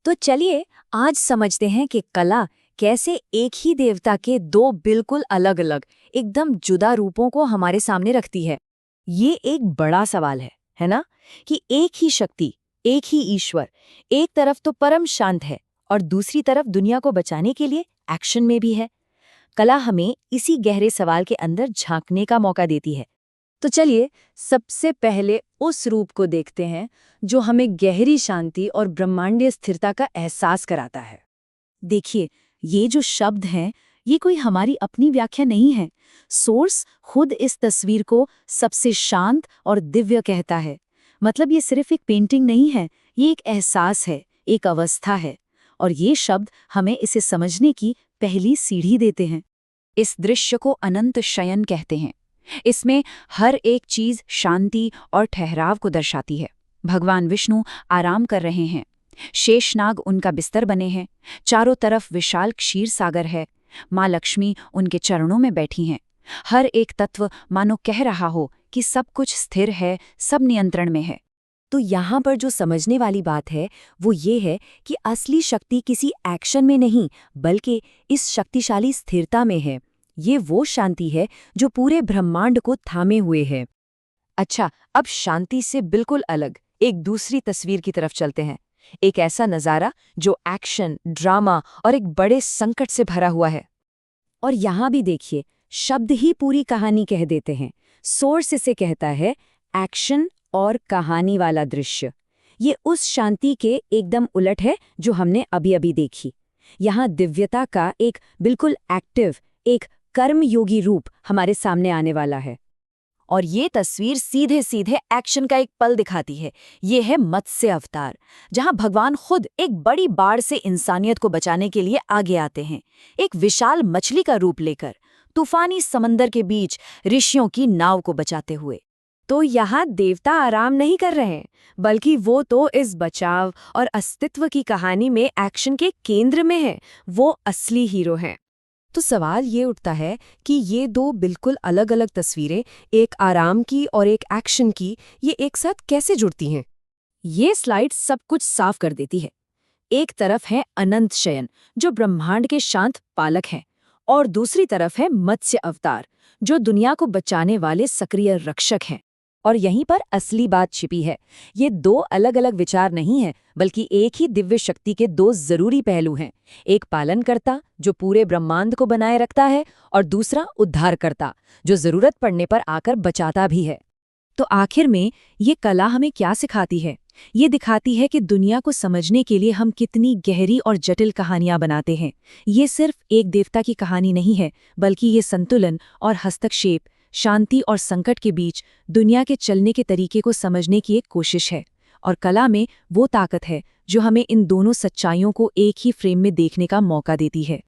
तो चलिए आज समझते हैं कि कला कैसे एक ही देवता के दो बिल्कुल अलग-अलग, एकदम जुदा रूपों को हमारे सामने रखती है। ये एक बड़ा सवाल है ना? कि एक ही शक्ति, एक ही ईश्वर, एक तरफ तो परम शांत है और दूसरी तरफ दुनिया को बचाने के लिए एक्शन में भी है। कला हमें इसी गहरे सवाल के अंदर झांकने का मौका देती है। तो चलिए सबसे पहले उस रूप को देखते हैं जो हमें गहरी शांति और ब्रह्मांडीय स्थिरता का एहसास कराता है। देखिए, ये जो शब्द हैं, ये कोई हमारी अपनी व्याख्या नहीं है। सोर्स खुद इस तस्वीर को सबसे शांत और दिव्य कहता है। मतलब ये सिर्फ एक पेंटिंग नहीं है, ये एक एहसास है, एक अवस्था है। और ये शब्द हमें इसे समझने की पहली सीढ़ी देते हैं। इस दृश्य को अनंत शयन कहते हैं। इसमें हर एक चीज शांति और ठहराव को दर्शाती है। भगवान विष्णु आराम कर रहे हैं, शेषनाग उनका बिस्तर बने हैं, चारों तरफ विशाल क्षीर सागर है, माँ लक्ष्मी उनके चरणों में बैठी हैं। हर एक तत्व मानो कह रहा हो कि सब कुछ स्थिर है, सब नियंत्रण में है। तो यहाँ पर जो समझने वाली बात है वो ये है कि असली शक्ति किसी एक्शन में नहीं, बल्कि इस शक्तिशाली स्थिरता में है। ये वो शांति है जो पूरे ब्रह्मांड को थामे हुए है। अच्छा, अब शांति से बिल्कुल अलग एक दूसरी तस्वीर की तरफ चलते हैं। एक ऐसा नज़ारा जो एक्शन, ड्रामा और एक बड़े संकट से भरा हुआ है। और यहाँ भी देखिए, शब्द ही पूरी कहानी कह देते हैं। सोर्स इसे कहता है एक्शन और कहानी वाला दृश्य। ये उस शांति के एकदम उलट है जो हमने अभी-अभी देखी। यहाँ दिव्यता का एक बिल्कुल एक्टिव, एक कर्मयोगी रूप हमारे सामने आने वाला है। और ये तस्वीर सीधे सीधे एक्शन का एक पल दिखाती है। ये है मत्स्य अवतार, जहां भगवान खुद एक बड़ी बाढ़ से इंसानियत को बचाने के लिए आगे आते हैं, एक विशाल मछली का रूप लेकर, तूफानी समंदर के बीच ऋषियों की नाव को बचाते हुए। तो यहाँ देवता आराम नहीं कर रहे हैं, बल्कि वो तो इस बचाव और अस्तित्व की कहानी में एक्शन के केंद्र में है। वो असली हीरो हैं। तो सवाल ये उठता है कि ये दो बिल्कुल अलग-अलग तस्वीरें, एक आराम की और एक एक्शन की, ये एक साथ कैसे जुड़ती हैं? ये स्लाइड सब कुछ साफ कर देती है। एक तरफ है अनंत शयन, जो ब्रह्मांड के शांत पालक हैं, और दूसरी तरफ है मत्स्य अवतार, जो दुनिया को बचाने वाले सक्रिय रक्षक हैं। और यहीं पर असली बात छिपी है। ये दो अलग-अलग विचार नहीं हैं, बल्कि एक ही दिव्य शक्ति के दो जरूरी पहलू हैं। एक पालनकर्ता जो पूरे ब्रह्मांड को बनाए रखता है, और दूसरा उद्धारकर्ता जो जरूरत पड़ने पर आकर बचाता भी है। तो आखिर में ये कला हमें क्या सिखाती है? ये दिखाती है कि दुनिया को समझने के लिए हम कितनी गहरी और जटिल कहानियां बनाते हैं। ये सिर्फ एक देवता की कहानी नहीं है, बल्कि ये संतुलन और हस्तक्षेप, शांति और संकट के बीच दुनिया के चलने के तरीके को समझने की एक कोशिश है। और कला में वो ताकत है जो हमें इन दोनों सच्चाइयों को एक ही फ्रेम में देखने का मौका देती है।